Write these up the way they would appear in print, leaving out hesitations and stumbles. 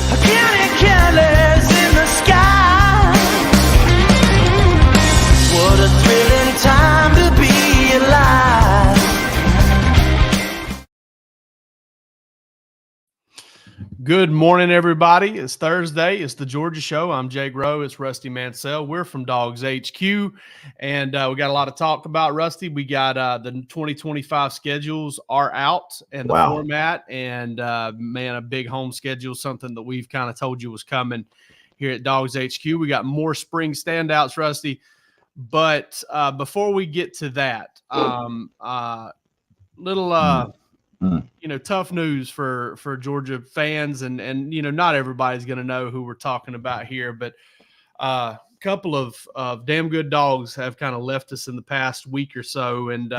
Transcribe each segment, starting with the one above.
Counting careless in the sky. What a thrilling time to be alive. Good morning, everybody. It's Thursday. It's the Georgia Show. I'm Jake Rowe. It's Rusty Mansell. We're from DawgsHQ, and we got a lot to talk about, Rusty. We got the 2025 schedules are out and the format, and man, a big home schedule, something that we've kind of told you was coming here at DawgsHQ. We got more spring standouts, Rusty. But before we get to that, tough news for Georgia fans, and not everybody's going to know who we're talking about here, but a couple of damn good dogs have kind of left us in the past week or so, and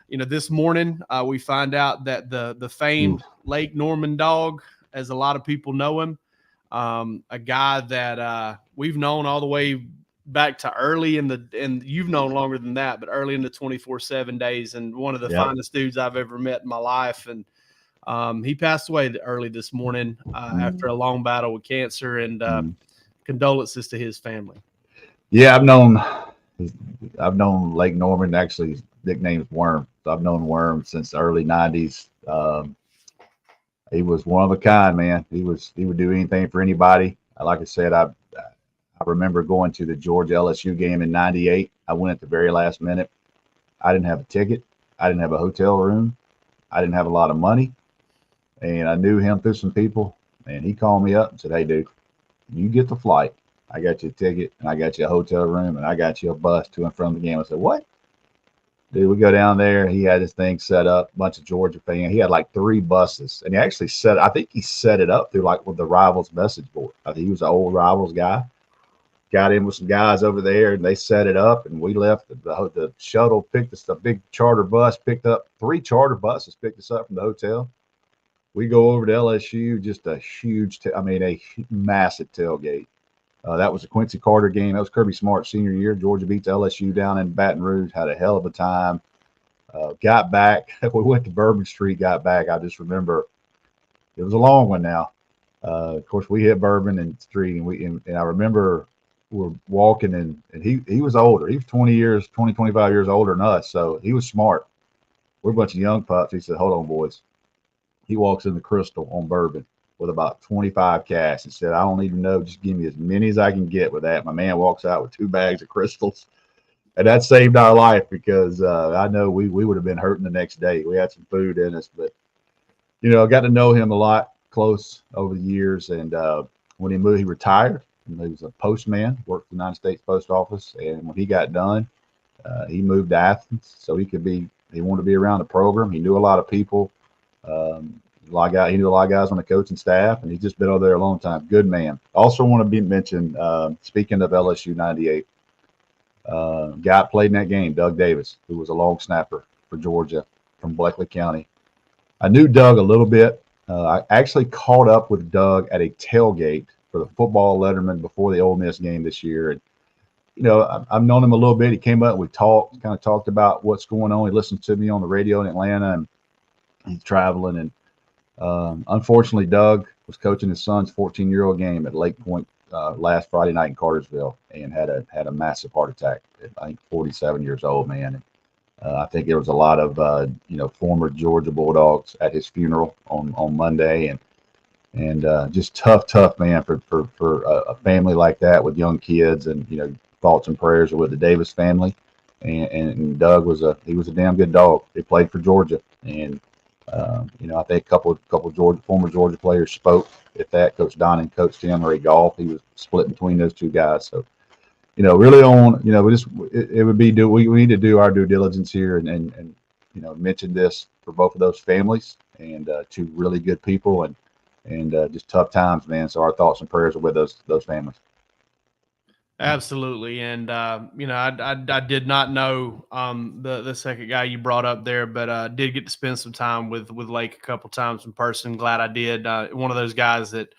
this morning we find out that the famed Lake Norman dog, as a lot of people know him, a guy that we've known all the way back to early and you've known longer than that, but early in the 24/7 days, and one of the finest dudes I've ever met in my life. And he passed away early this morning after a long battle with cancer, and condolences to his family. Yeah, I've known Lake Norman. Actually, his nickname is Worm. So I've known Worm since the early 90s. He was one of a kind, man. He would do anything for anybody. Like I said, I remember going to the Georgia LSU game in '98. I went at the very last minute. I didn't have a ticket. I didn't have a hotel room. I didn't have a lot of money. And I knew him through some people. And he called me up and said, "Hey, dude, you get the flight. I got you a ticket, and I got you a hotel room, and I got you a bus to and from the game." I said, "What?" Dude, we go down there. He had his thing set up, a bunch of Georgia fans. He had like 3 buses. And he actually I think he set it up through like with the Rivals message board. I think he was an old Rivals guy. Got in with some guys over there, and they set it up, and we left. The shuttle picked us, a big charter bus picked up, 3 charter buses picked us up from the hotel. We go over to LSU, just a huge, a massive tailgate. That was a Quincy Carter game. That was Kirby Smart's senior year. Georgia beats LSU down in Baton Rouge, had a hell of a time. Got back. We went to Bourbon Street, got back. I just remember it was a long one now. Of course, we hit Bourbon and Street, and I remember we're walking, and he was older. He was 25 years older than us, so he was smart. We're a bunch of young pups. He said, "Hold on, boys." He walks in the Crystal on Bourbon with about 25 cash and said, "I don't even know. Just give me as many as I can get with that." My man walks out with 2 bags of Crystals, and that saved our life because I know we would have been hurting the next day. We had some food in us, but I got to know him a lot close over the years. And when he moved, he retired. He was a postman, worked for the United States Post Office, and when he got done, he moved to Athens so he wanted to be around the program. He knew a lot of people. He knew a lot of guys on the coaching staff, and he's just been over there a long time. Good man. Also want to be mentioned, speaking of LSU 98, guy played in that game, Doug Davis, who was a long snapper for Georgia from Bleckley County. I knew Doug a little bit. I actually caught up with Doug at a tailgate for the football letterman before the Ole Miss game this year. And, I've known him a little bit. He came up and we kind of talked about what's going on. He listened to me on the radio in Atlanta, and he's traveling. And unfortunately, Doug was coaching his son's 14-year-old game at Lake Point last Friday night in Cartersville, and had a massive heart attack. I think 47 years old, man. And I think there was a lot of former Georgia Bulldogs at his funeral on Monday, and just tough man for a family like that with young kids. And thoughts and prayers are with the Davis family. And Doug was a damn good dog. He played for Georgia, and I think a couple former Georgia players spoke at that. Coach Donnan coached him, or golf. He was split between those 2 guys. So, really we need to do our due diligence here and mention this for both of those families, and 2 really good people, and just tough times, man. So our thoughts and prayers are with those families. Absolutely. And, I did not know the second guy you brought up there, but did get to spend some time with Lake a couple times in person. Glad I did. One of those guys that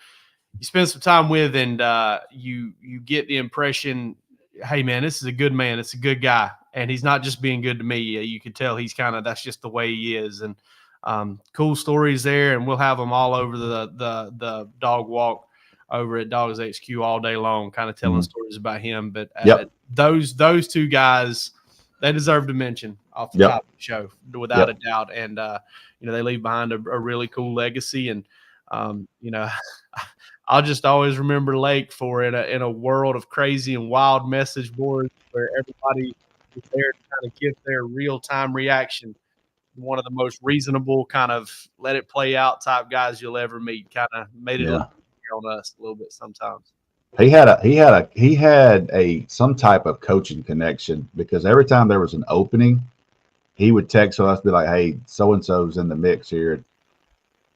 you spend some time with, and you get the impression, hey, man, this is a good man. It's a good guy. And he's not just being good to me. You can tell he's that's just the way he is. And cool stories there. And we'll have them all over the dog walk over at DawgsHQ all day long, kind of telling stories about him. But those two guys, they deserve to mention off the top of the show without a doubt. And they leave behind a really cool legacy. And I'll just always remember Lake for in a world of crazy and wild message boards where everybody is there to kind of give their real time reaction. One of the most reasonable kind of let it play out type guys you'll ever meet. Kind of made it on us a little bit sometimes. He had some type of coaching connection, because every time there was an opening, he would text us, be like, "Hey, so and so's in the mix here."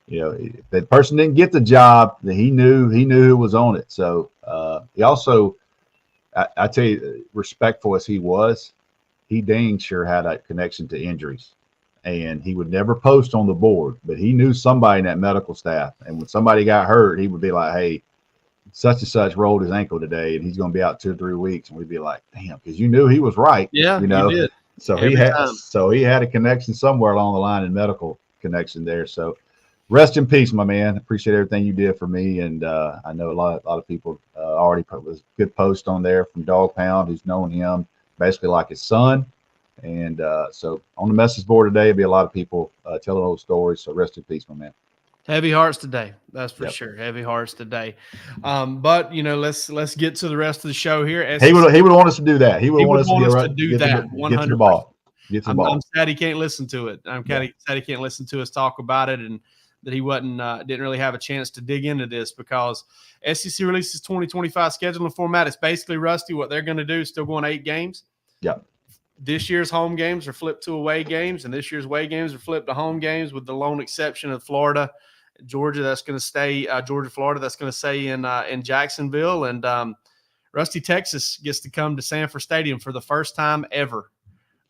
If that person didn't get the job, then he knew who was on it. So he also, I tell you, respectful as he was, he dang sure had a connection to injuries. And he would never post on the board, but he knew somebody in that medical staff. And when somebody got hurt, he would be like, "Hey, such and such rolled his ankle today, and he's going to be out 2 or 3 weeks." And we'd be like, "Damn," because you knew he was right. Yeah, you did. So Every time. he had a connection somewhere along the line, in medical connection there. So rest in peace, my man. Appreciate everything you did for me. And I know a lot of people already put a good post on there from Dog Pound, who's known him basically like his son. And so on the message board today, there'll be a lot of people telling those stories. So rest in peace, my man. Heavy hearts today. That's for sure. Heavy hearts today. But let's get to the rest of the show here. He would want us to do that. He would want us to do that. 100%. Get to the ball. I'm sad he can't listen to it. I'm sad he can't listen to us talk about it, and that he didn't really have a chance to dig into this, because SEC releases 2025 scheduling format. It's basically, Rusty, what they're going to do is still going 8 games. Yeah. This year's home games are flipped to away games, and this year's away games are flipped to home games, with the lone exception of Florida, Georgia. That's going to stay Georgia, Florida. That's going to stay in Jacksonville. And Rusty, Texas gets to come to Sanford Stadium for the first time ever.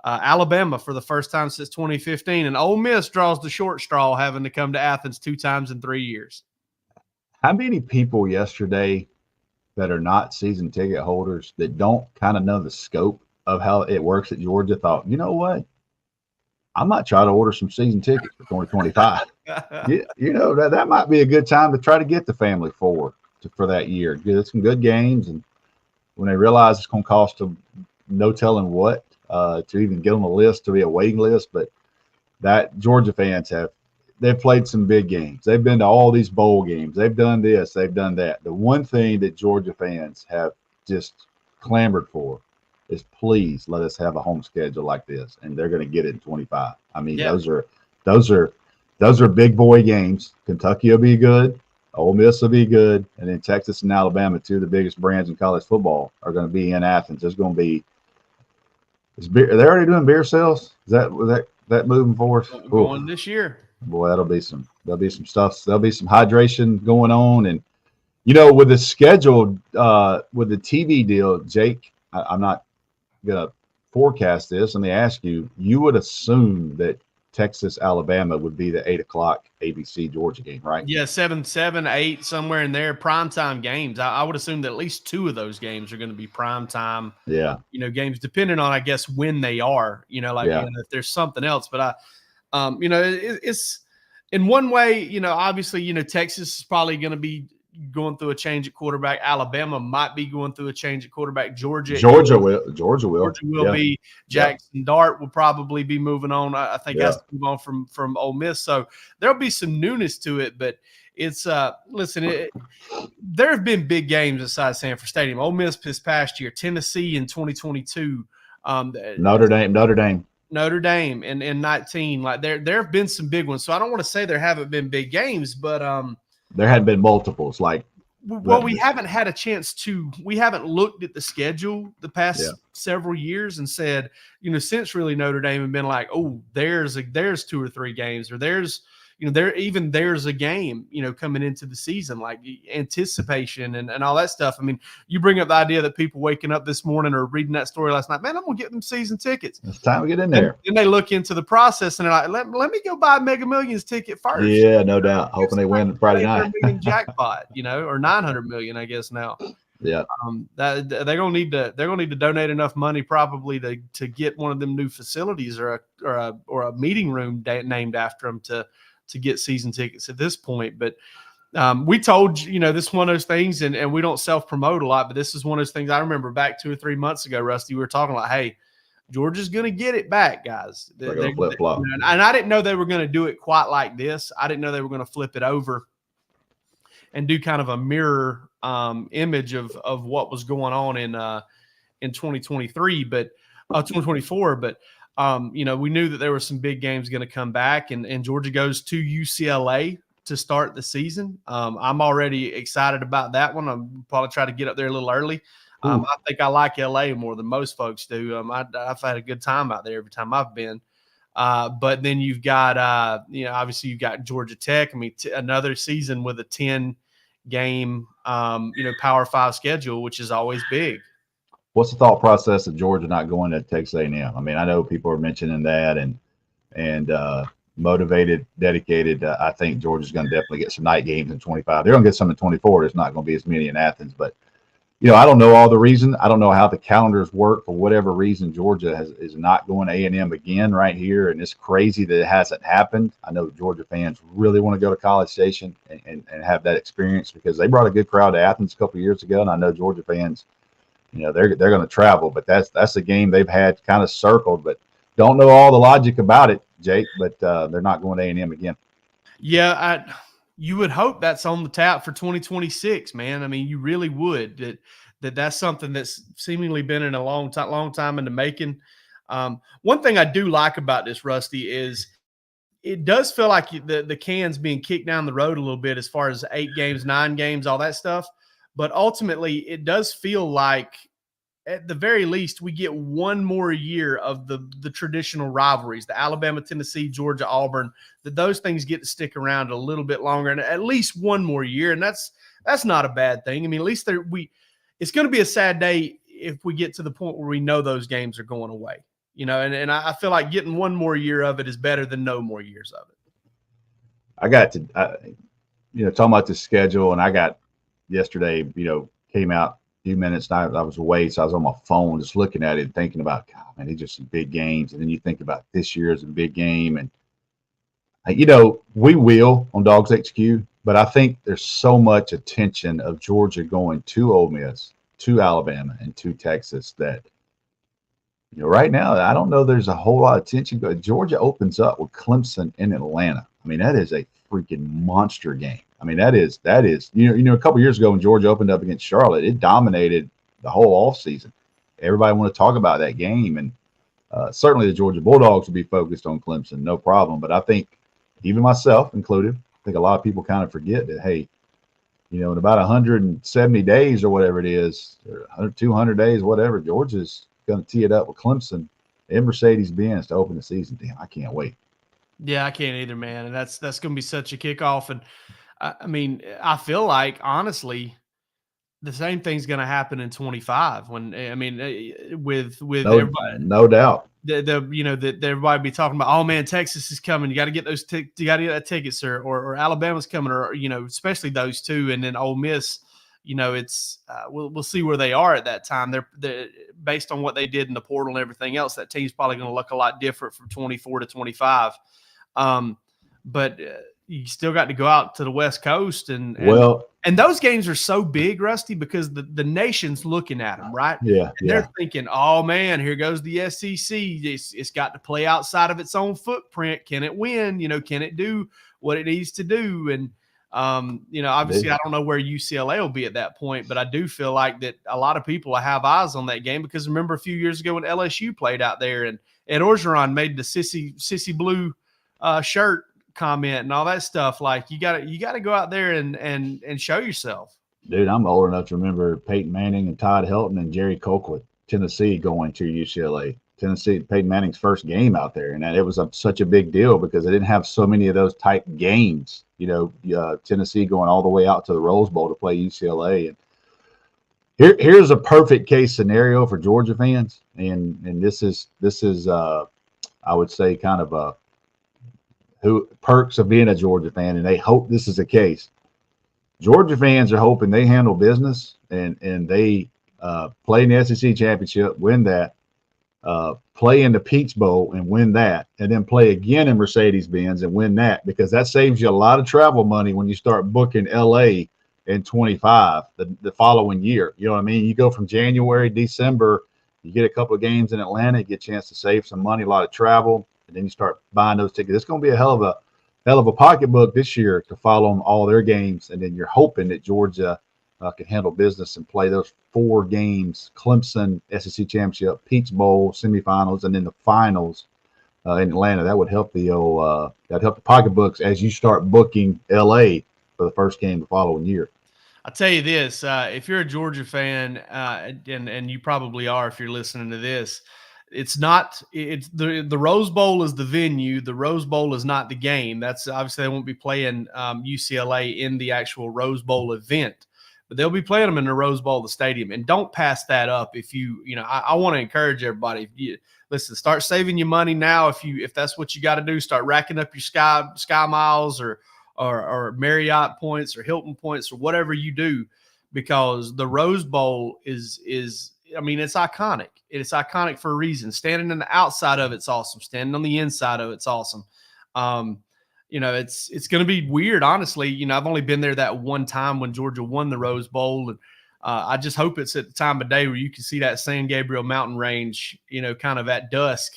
Alabama for the first time since 2015, and Ole Miss draws the short straw, having to come to Athens 2 times in 3 years. How many people yesterday that are not season ticket holders, that don't kind of know the scope of how it works at Georgia, thought, you know what, I might try to order some season tickets for 2025. That might be a good time to try to get the family forward for that year. Get some good games, and when they realize it's going to cost them no telling what to even get on the list, to be a waiting list. But that Georgia fans they've played some big games. They've been to all these bowl games. They've done this. They've done that. The one thing that Georgia fans have just clamored for is, please let us have a home schedule like this, and they're going to get it in 25. I mean, those are big boy games. Kentucky will be good. Ole Miss will be good, and then Texas and Alabama, 2 of the biggest brands in college football, are going to be in Athens. There's going to be. Are they already doing beer sales? Is that moving forward? Going this year. Boy, there'll be some stuff. There'll be some hydration going on, and with the schedule, with the TV deal, Jake, I'm not gonna forecast this. Let me ask you: you would assume that Texas, Alabama would be the 8 o'clock ABC Georgia game, right? Yeah, 7, 8, somewhere in there. Primetime games. I would assume that at least 2 of those games are going to be primetime. Yeah. Games, depending on, I guess, when they are. If there's something else. But it's in one way. Obviously, Texas is probably going to be going through a change at quarterback. Alabama might be going through a change at quarterback. Georgia will be. Jackson Dart will probably be moving on. I think has to move on from Ole Miss. So there'll be some newness to it, but it's there have been big games inside Sanford Stadium. Ole Miss this past year, Tennessee in 2022, Notre Dame in 19. Like there have been some big ones. So I don't want to say there haven't been big games, but there had been multiples. We haven't had a chance to. We haven't looked at the schedule the past several years and said, since really Notre Dame have been like, oh, there's 2 or 3 games, or there's a game, coming into the season, like anticipation and all that stuff. I mean, you bring up the idea that people waking up this morning or reading that story last night, man, I'm going to get them season tickets. It's time to get in there. And they look into the process and they're like, let me go buy a Mega Millions ticket first. Yeah, no doubt. Hoping they win Friday night. Jackpot, or 900 million, I guess now. Yeah. They're gonna need to donate enough money probably to get one of them new facilities or a meeting room named after them to get season tickets at this point. But we told this is one of those things, and we don't self-promote a lot, but this is one of those things I remember back 2 or 3 months ago, Rusty, we were talking like, hey, Georgia's going to get it back, guys. They're going to flip-flop. And I didn't know they were going to do it quite like this. I didn't know they were going to flip it over and do kind of a mirror image of what was going on in 2023, but 2024. But we knew that there were some big games going to come back, and Georgia goes to UCLA to start the season. I'm already excited about that one. I'll probably try to get up there a little early. I think I like LA more than most folks do. I've had a good time out there every time I've been. But then you've got, obviously you've got Georgia Tech. I mean, another season with a 10-game, Power 5 schedule, which is always big. What's the thought process of Georgia not going to Texas A&M? I mean, I know people are mentioning that and motivated, dedicated. I think Georgia's going to definitely get some night games in 25. They're going to get some in 24. There's not going to be as many in Athens, but I don't know all the reason. I don't know how the calendars work. For whatever reason, Georgia is not going to A&M again right here, and it's crazy that it hasn't happened. I know Georgia fans really want to go to College Station and have that experience because they brought a good crowd to Athens a couple of years ago, and I know Georgia fans, they're going to travel. But that's a game they've had kind of circled, but don't know all the logic about it, Jake. But they're not going to A&M again. Yeah, you would hope that's on the tap for 2026, man. I mean, you really would. That's something that's seemingly been in a long time in the making. One thing I do like about this, Rusty, is it does feel like the can's being kicked down the road a little bit as far as 8 games, 9 games, all that stuff. But ultimately, it does feel like, at the very least, we get one more year of the traditional rivalries, the Alabama, Tennessee, Georgia, Auburn, that those things get to stick around a little bit longer, and at least one more year. And that's not a bad thing. I mean, at least it's going to be a sad day if we get to the point where we know those games are going away, and I feel like getting one more year of it is better than no more years of it. I got to, talking about the schedule, and I got yesterday, came out few minutes and I was away, so I was on my phone just looking at it and thinking about, God, man, these are some big games. And then you think about this year as a big game, and we will on DawgsHQ, but I think there's so much attention of Georgia going to Ole Miss, to Alabama, and to Texas that right now I don't know there's a whole lot of attention. But Georgia opens up with Clemson in Atlanta. I mean, that is a freaking monster game. I mean, that is, a couple of years ago when Georgia opened up against Charlotte, it dominated the whole offseason. Everybody want to talk about that game. And certainly the Georgia Bulldogs will be focused on Clemson, no problem. But I think, even myself included, I think a lot of people kind of forget that, hey, in about 170 days or whatever it is, or 200 days, whatever, Georgia's going to tee it up with Clemson and Mercedes-Benz to open the season. Damn, I can't wait. Yeah, I can't either, man. And that's going to be such a kickoff. And I mean, I feel like, honestly, the same thing's going to happen in 25 with everybody. No doubt. Everybody be talking about, oh man, Texas is coming. You got to get those. You got to get that ticket, sir. Or Alabama's coming, or especially those two, and then Ole Miss. It's we'll see where they are at that time. They're based on what they did in the portal and everything else. That team's probably going to look a lot different from 24 to 25. But you still got to go out to the West Coast, and those games are so big, Rusty, because the nation's looking at them, right? Yeah, and they're thinking, oh man, here goes the SEC. It's got to play outside of its own footprint. Can it win? Can it do what it needs to do? And obviously, I don't know where UCLA will be at that point, but I do feel like that a lot of people have eyes on that game because remember a few years ago when LSU played out there and Ed Orgeron made the sissy blue shirt comment and all that stuff. Like you got to go out there and show yourself. Dude, I'm old enough to remember Peyton Manning and Todd Helton and Jerry Colquitt, Tennessee, going to UCLA. Tennessee, Peyton Manning's first game out there, and it was such a big deal because they didn't have so many of those type games. Tennessee going all the way out to the Rose Bowl to play UCLA, and here's a perfect case scenario for Georgia fans, and this is I would say kind of perks of being a Georgia fan, and they hope this is the case. Georgia fans are hoping they handle business and they play in the SEC championship, win that. play in the Peach Bowl and win that, and then play again in Mercedes-Benz and win that, because that saves you a lot of travel money when you start booking LA in 25 the following year. You know what I mean? You go from January, December, you get a couple of games in Atlanta, you get a chance to save some money, a lot of travel, and then you start buying those tickets. It's going to be a hell of a pocketbook this year to follow them all their games, and then you're hoping that Georgia can handle business and play those 4 games: Clemson, SEC Championship, Peach Bowl, semifinals, and then the finals in Atlanta. That would help the pocketbooks as you start booking LA for the first game the following year. I'll tell you this, if you're a Georgia fan, and you probably are if you're listening to this, it's the Rose Bowl is the venue. The Rose Bowl is not the game. That's obviously they won't be playing UCLA in the actual Rose Bowl event, but they'll be playing them in the Rose Bowl, the stadium. And don't pass that up. If I want to encourage everybody. Listen, start saving your money now. If that's what you got to do, start racking up your sky miles or Marriott points or Hilton points or whatever you do, because the Rose Bowl is I mean, it's iconic. It's iconic for a reason. Standing on the outside of it's awesome. Standing on the inside of it's awesome. It's going to be weird, honestly. I've only been there that one time when Georgia won the Rose Bowl, and I just hope it's at the time of day where you can see that San Gabriel mountain range, kind of at dusk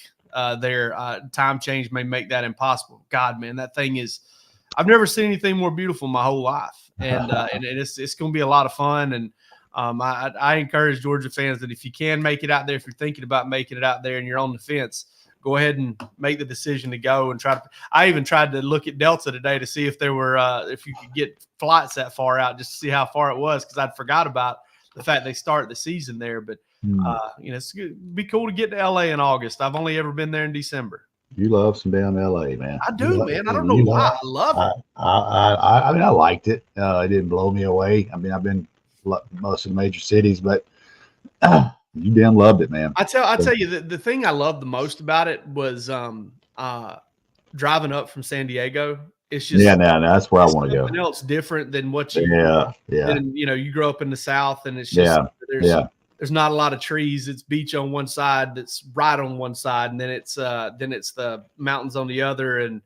there. Time change may make that impossible. God, man, that thing is – I've never seen anything more beautiful in my whole life, and it's going to be a lot of fun. And I encourage Georgia fans that if you can make it out there, if you're thinking about making it out there and you're on the fence, go ahead and make the decision to go and try to. I even tried to look at Delta today to see if there were if you could get flights that far out, just to see how far it was, because I'd forgot about the fact they start the season there. But it'd be cool to get to LA in August. I've only ever been there in December. You love some damn LA, man. I do, man. I don't know why. I love it. I mean, I liked it. It didn't blow me away. I mean, I've been most of the major cities, but you damn loved it, man. I tell you, the thing I loved the most about it was driving up from San Diego. It's just that's where I want to go. Something else different than what you Than, you grow up in the South, and it's just there's not a lot of trees. It's beach on one side, that's right on one side, and then it's the mountains on the other. And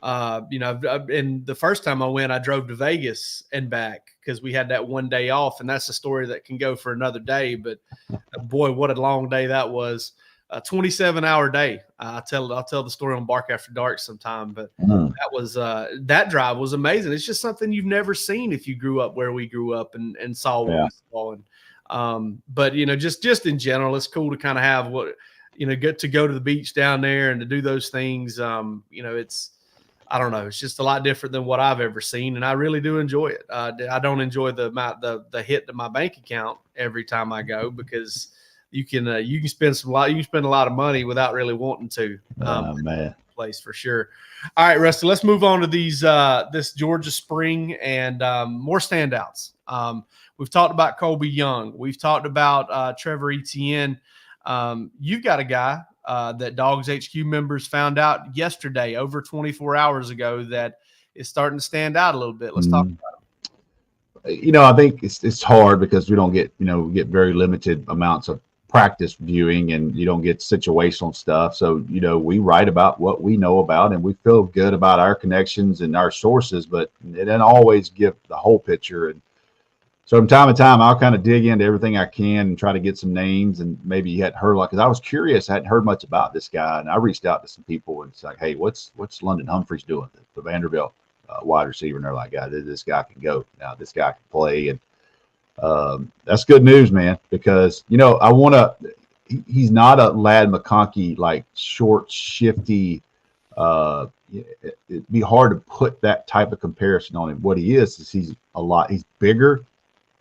and the first time I went, I drove to Vegas and back because we had that one day off, and that's a story that can go for another day. But boy, what a long day that was. A 27-hour day. I'll tell the story on Bark After Dark sometime. But that was that drive was amazing. It's just something you've never seen if you grew up where we grew up and saw what we saw. And but just in general, it's cool to kind of have get to go to the beach down there and to do those things. It's I don't know. It's just a lot different than what I've ever seen, and I really do enjoy it. I don't enjoy the hit to my bank account every time I go, because you can spend a lot of money without really wanting to. Man. Place for sure. All right, Rusty, let's move on to this Georgia spring and more standouts. We've talked about Colby Young. We've talked about Trevor Etienne. You've got a guy that DawgsHQ members found out yesterday, over 24 hours ago, that is starting to stand out a little bit. Let's talk about him. I think it's hard because we don't get very limited amounts of practice viewing, and you don't get situational stuff. So, we write about what we know about, and we feel good about our connections and our sources, but it doesn't always give the whole picture. And so from time to time, I'll kind of dig into everything I can and try to get some names, and maybe you hadn't heard, because I was curious. I hadn't heard much about this guy, and I reached out to some people, and it's like, hey, what's London Humphreys doing? The Vanderbilt wide receiver, and they're like, this guy can go. Now this guy can play, and that's good news, man, because he's not a Ladd McConkey, like short, shifty. It'd be hard to put that type of comparison on him. What he is he's bigger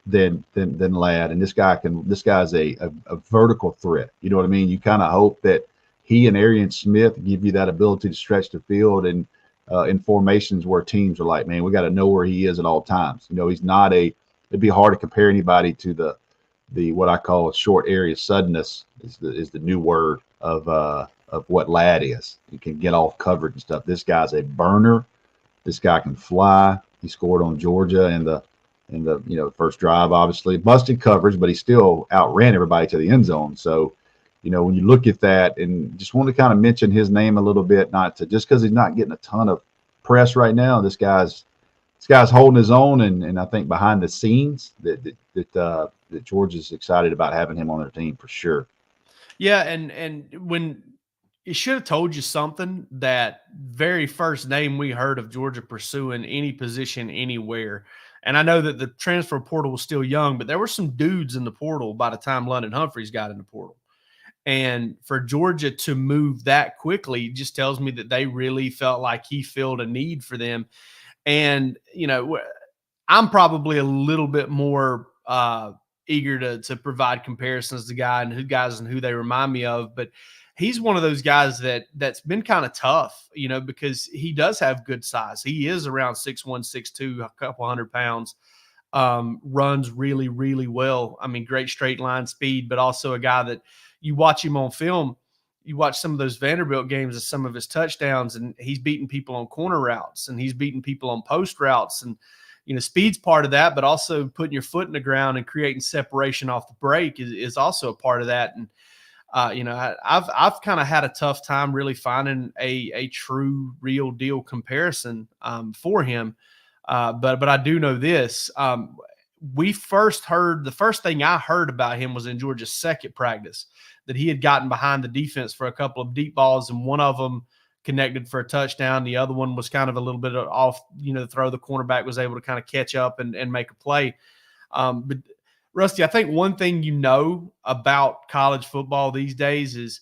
than Ladd, and this guy's a vertical threat. You know what I mean? You kind of hope that he and Arian Smith give you that ability to stretch the field, and in formations where teams are like, man, we got to know where he is at all times. He's not it'd be hard to compare anybody to the what I call short area suddenness is the new word of what Ladd is. He can get off coverage and stuff. This guy's a burner. This guy can fly. He scored on Georgia in the first drive, obviously busted coverage, but he still outran everybody to the end zone. So when you look at that, and just want to kind of mention his name a little bit, not to just because he's not getting a ton of press right now. This guy's holding his own, and I think behind the scenes that Georgia's excited about having him on their team for sure. Yeah, and when it should have told you something, that very first name we heard of Georgia pursuing any position anywhere. And I know that the transfer portal was still young, but there were some dudes in the portal by the time London Humphreys got in the portal. And for Georgia to move that quickly just tells me that they really felt like he filled a need for them. And, I'm probably a little bit more eager to provide comparisons to guys and who they remind me of. But he's one of those guys that's been kind of tough, because he does have good size. He is around 6'1", 6'2", a couple 100 pounds. Runs really, really well. I mean, great straight line speed, but also a guy that you watch him on film. You watch some of those Vanderbilt games and some of his touchdowns, and he's beating people on corner routes and he's beating people on post routes. And, speed's part of that, but also putting your foot in the ground and creating separation off the break is also a part of that. And, I've kind of had a tough time really finding a true real deal comparison for him. But I do know this. The first thing I heard about him was in Georgia's second practice, that he had gotten behind the defense for a couple of deep balls, and one of them connected for a touchdown. The other one was kind of a little bit off, the throw. The cornerback was able to kind of catch up and make a play. But Rusty, I think one thing about college football these days is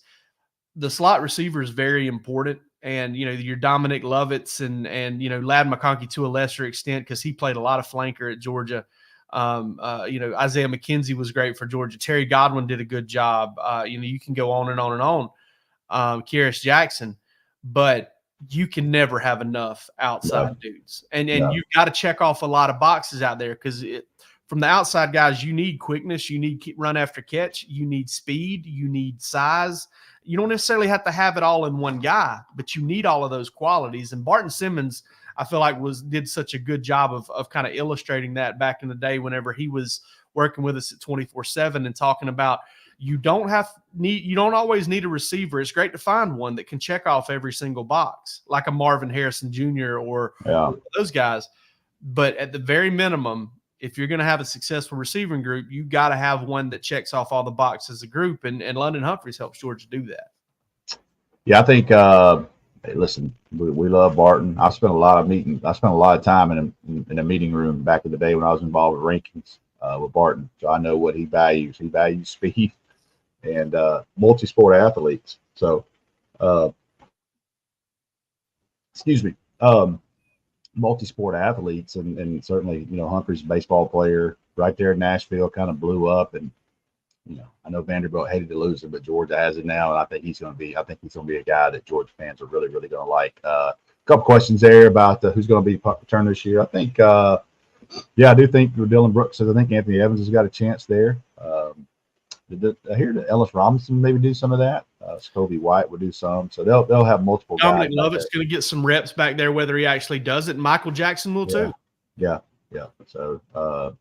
the slot receiver is very important. And, your Dominic Lovetts and Ladd McConkey to a lesser extent, because he played a lot of flanker at Georgia. Isaiah McKenzie was great for Georgia. Terry Godwin did a good job. You can go on and on and on. Kearis Jackson, but you can never have enough outside dudes. And you've got to check off a lot of boxes out there, because from the outside guys, you need quickness, you need run after catch, you need speed, you need size. You don't necessarily have to have it all in one guy, but you need all of those qualities. And Barton Simmons, I feel like did such a good job of kind of illustrating that back in the day whenever he was working with us at 24/7 and talking about you don't always need a receiver. It's great to find one that can check off every single box, like a Marvin Harrison Jr. or those guys. But at the very minimum, if you're going to have a successful receiving group, you got to have one that checks off all the boxes as a group. And London Humphreys helps Georgia do that. Yeah, I think, hey, listen, we love Barton. I spent a lot of time in a meeting room back in the day when I was involved with rankings with Barton. So I know what he values. He values speed and multi-sport athletes. So, multi-sport athletes, and certainly, Humphreys, baseball player right there in Nashville, kind of blew up. And, I know Vanderbilt hated to lose him, but Georgia has it now. And I think he's going to be a guy that Georgia fans are really, really going to like. A couple questions there about who's going to be punt return this year. I think, I do think Dylan Brooks says, I think Anthony Evans has got a chance there. I hear that Ellis Robinson maybe do some of that. Scobie White would do some. So they'll have multiple Dominic guys. Lovett's going to get some reps back there, whether he actually does it. Michael Jackson will too. Yeah. So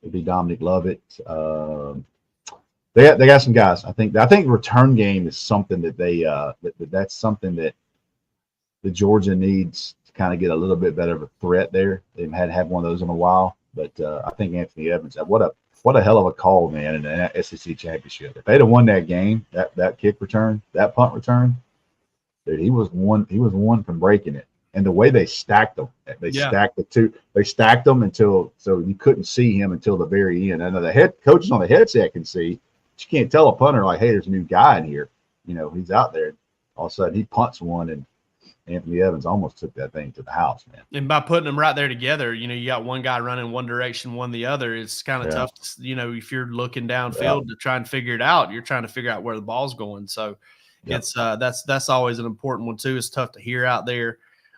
it'd be Dominic Lovett. They got some guys. I think return game is something that that's something that the Georgia needs to kind of get a little bit better of a threat there. They hadn't had one of those in a while, but I think Anthony Evans, what a hell of a call, man, in the SEC championship. If they'd have won that game, that kick return, that punt return, dude, he was one from breaking it. And the way they stacked them, stacked the two. They stacked them so you couldn't see him until the very end. I know the head coaches on the headset can see, but you can't tell a punter like, hey, there's a new guy in here. He's out there. All of a sudden, he punts one, and Anthony Evans almost took that thing to the house, man. And by putting them right there together, you got one guy running one direction, one the other. It's kind of tough, if you're looking downfield to try and figure it out. You're trying to figure out where the ball's going. So it's that's always an important one too. It's tough to hear out there.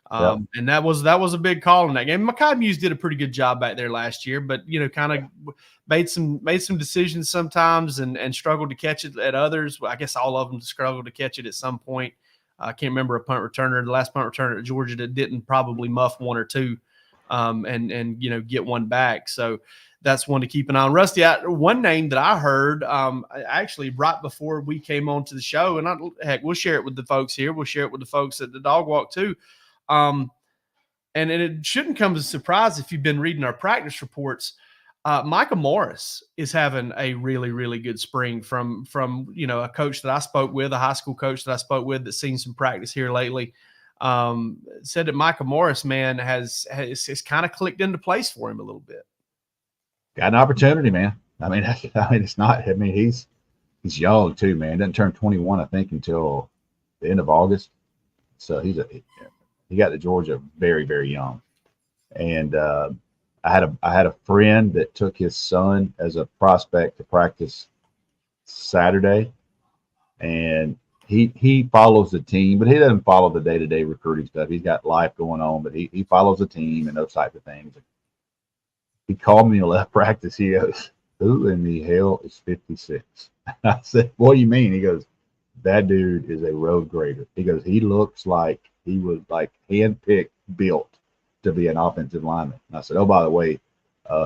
And that was a big call in that game. Mekhi Muse did a pretty good job back there last year, but kind of made some decisions sometimes and struggled to catch it at others. I guess all of them struggled to catch it at some point. I can't remember a punt returner, the last punt returner at Georgia that didn't probably muff one or two and get one back. So that's one to keep an eye on. Rusty, one name that I heard actually right before we came on to the show, and heck, we'll share it with the folks here. We'll share it with the folks at the Dog Walk too. And it shouldn't come as a surprise if you've been reading our practice reports. Micah Morris is having a really, really good spring from a coach that I spoke with, a high school coach that I spoke with that's seen some practice here lately. Said that Micah Morris, man, has kind of clicked into place for him a little bit. Got an opportunity, man. I mean, it's not. I mean, he's young too, man. Doesn't turn 21, I think, until the end of August. So he got to Georgia very, very young, and I had a friend that took his son as a prospect to practice Saturday, and he follows the team, but he doesn't follow the day-to-day recruiting stuff. He's got life going on, but he follows the team and those type of things. He called me and left practice. He goes, "Who in the hell is 56?" I said, "What do you mean?" He goes, "That dude is a road grader." He goes, "He looks like he was like handpicked, built to be an offensive lineman." And I said, "Oh, by the way,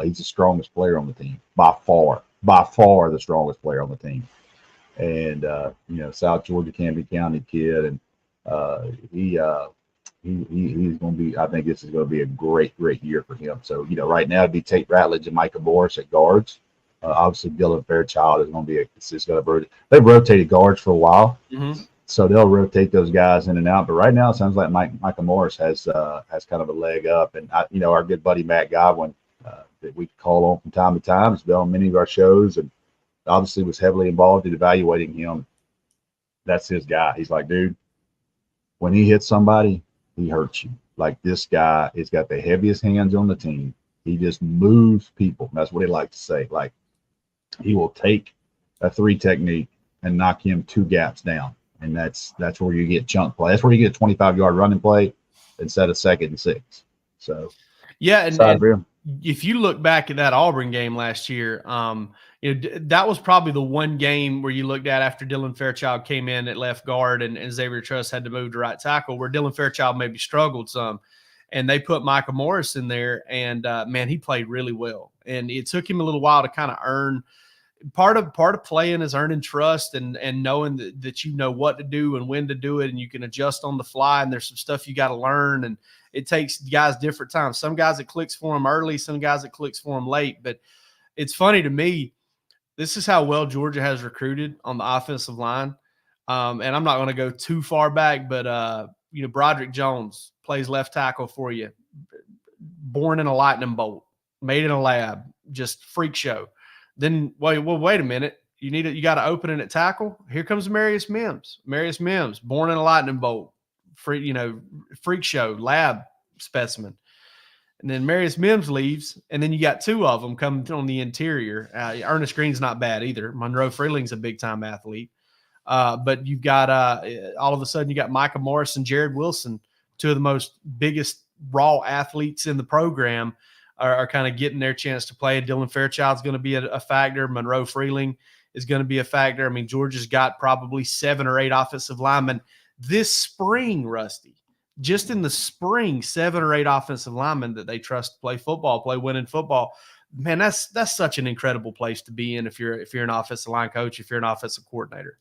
he's the strongest player on the team by far the strongest player on the team." And South Georgia, Canby County kid, and he's going to be. I think this is going to be a great year for him. So right now it'd be Tate Ratledge and Micah Morris at guards. Obviously, Dylan Fairchild is going to be they've rotated guards for a while. Mm-hmm. So they'll rotate those guys in and out. But right now, it sounds like Micah Morris has kind of a leg up. And, our good buddy Matt Godwin that we call on from time to time has been on many of our shows and obviously was heavily involved in evaluating him. That's his guy. He's like, dude, when he hits somebody, he hurts you. Like, this guy has got the heaviest hands on the team. He just moves people. That's what he likes to say. Like, he will take a 3 technique and knock him 2 gaps down. And that's where you get chunk play. That's where you get a 25-yard running play instead of 2nd and 6. So, yeah, and if you look back at that Auburn game last year, that was probably the one game where you looked at after Dylan Fairchild came in at left guard and Xavier Truss had to move to right tackle, where Dylan Fairchild maybe struggled some. And they put Micah Morris in there, and, man, he played really well. And it took him a little while to kind of earn – part of playing is earning trust and knowing that you know what to do and when to do it, and you can adjust on the fly, and there's some stuff you got to learn, and it takes guys different times. Some guys it clicks for them early, some guys it clicks for them late. But it's funny to me, this is how well Georgia has recruited on the offensive line. And I'm not going to go too far back, but Broderick Jones plays left tackle for you, born in a lightning bolt, made in a lab, just freak show. Then wait a minute. You got to open it at tackle. Here comes Marius Mims. Marius Mims, born in a lightning bolt, freak show, lab specimen. And then Marius Mims leaves, and then you got 2 of them coming on the interior. Ernest Green's not bad either. Monroe Freeling's a big-time athlete. But you've got all of a sudden you got Micah Morris and Jared Wilson, 2 of the biggest raw athletes in the program, are kind of getting their chance to play. Dylan Fairchild's going to be a factor. Monroe Freeling is going to be a factor. I mean, Georgia's got probably 7 or 8 offensive linemen this spring, Rusty. Just in the spring, 7 or 8 offensive linemen that they trust to play football, play winning football. Man, that's such an incredible place to be in if you're an offensive line coach, if you're an offensive coordinator.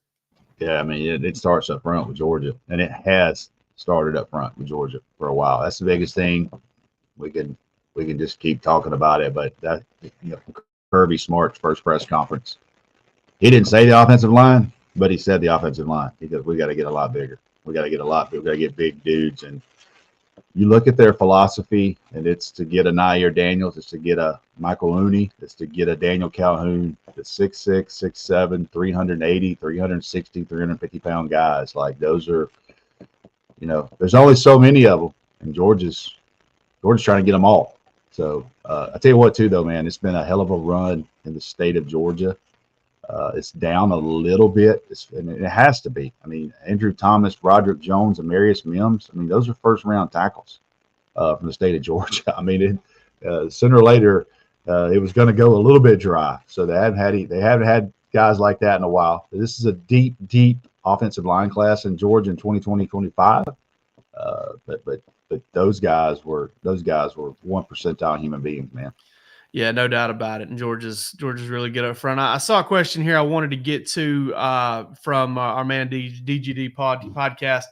Yeah, I mean, it starts up front with Georgia, and it has started up front with Georgia for a while. That's the biggest thing. We can just keep talking about it, but that Kirby Smart's first press conference, he didn't say the offensive line, but he said the offensive line. He goes, "We got to get a lot bigger. We got to get a lot bigger. We got to get big dudes." And you look at their philosophy, and it's to get a Nair Daniels, it's to get a Michael Looney, it's to get a Daniel Calhoun, the 6'6", 6'7", 380, 360, 350-pound guys. Like, those are, there's only so many of them, and Georgia's trying to get them all. So I tell you what, too, though, man, it's been a hell of a run in the state of Georgia. It's down a little bit, and it has to be. I mean, Andrew Thomas, Broderick Jones, and Marius Mims, I mean, those are first-round tackles from the state of Georgia. I mean, sooner or later, it was going to go a little bit dry. So they haven't had guys like that in a while. This is a deep, deep offensive line class in Georgia in 2020-25. But those guys were 1 percentile human beings, man. Yeah, no doubt about it. And Georgia's really good up front. I saw a question here I wanted to get to from our man DGD podcast.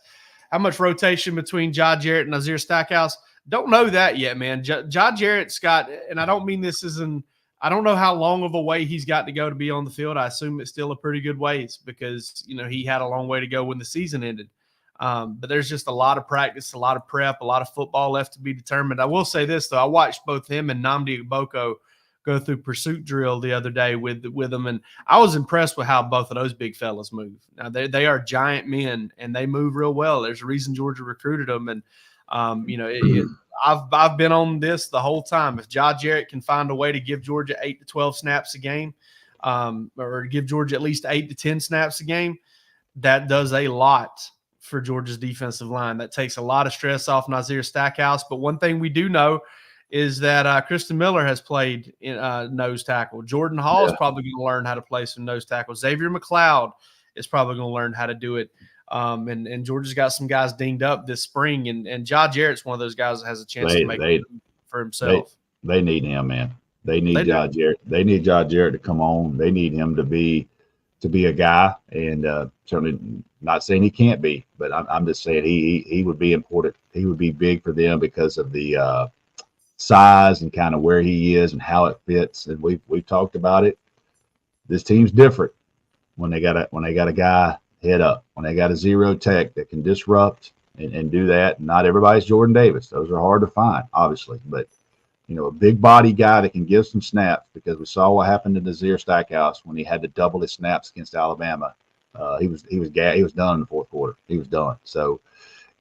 How much rotation between Jarrett and Nazir Stackhouse? Don't know that yet, man. Jarrett's got, and I don't mean this as in, I don't know how long of a way he's got to go to be on the field. I assume it's still a pretty good ways because, he had a long way to go when the season ended. But there's just a lot of practice, a lot of prep, a lot of football left to be determined. I will say this, though. I watched both him and Nnamdi Ogboko go through pursuit drill the other day with them, and I was impressed with how both of those big fellas move. Now, they are giant men, and they move real well. There's a reason Georgia recruited them, and, I've been on this the whole time. If Jarrett can find a way to give Georgia 8 to 12 snaps a game, or give Georgia at least 8 to 10 snaps a game, that does a lot for Georgia's defensive line. That takes a lot of stress off Nazir Stackhouse. But one thing we do know is that Kristen Miller has played in nose tackle. Jordan Hall is probably going to learn how to play some nose tackle. Xavier McLeod is probably going to learn how to do it. And Georgia's got some guys dinged up this spring. And Jarrett's one of those guys that has a chance to make it for himself. They need him, man. They need Jarrett. They need Jarrett to come on. They need him to be a guy, and certainly not saying he can't be, but I'm just saying he would be important. He would be big for them because of the size and kind of where he is and how it fits. And we've talked about it. This team's different when they got a guy head up, when they got a zero tech that can disrupt and do that. Not everybody's Jordan Davis. Those are hard to find, obviously, but a big body guy that can give some snaps, because we saw what happened to Nazir Stackhouse when he had to double his snaps against Alabama. He was done in the fourth quarter. He was done. So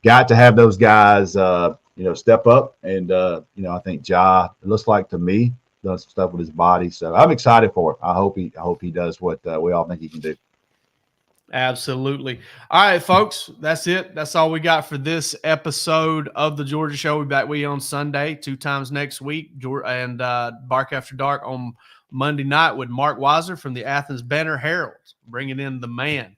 got to have those guys, step up. And, I think it looks like to me, done some stuff with his body. So I'm excited for it. I hope he does what we all think he can do. Absolutely. All right, folks, that's it. That's all we got for this episode of the Georgia Show. We'll be back with you on Sunday, 2 times next week, and Bark After Dark on Monday night with Mark Weiser from the Athens Banner Herald, bringing in the man.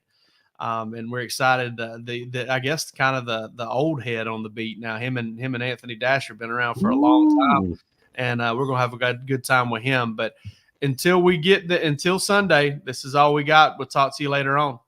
And we're excited. I guess kind of the old head on the beat now. Him and Anthony Dasher have been around for a long time, and we're gonna have a good time with him. But until Sunday, this is all we got. We'll talk to you later on.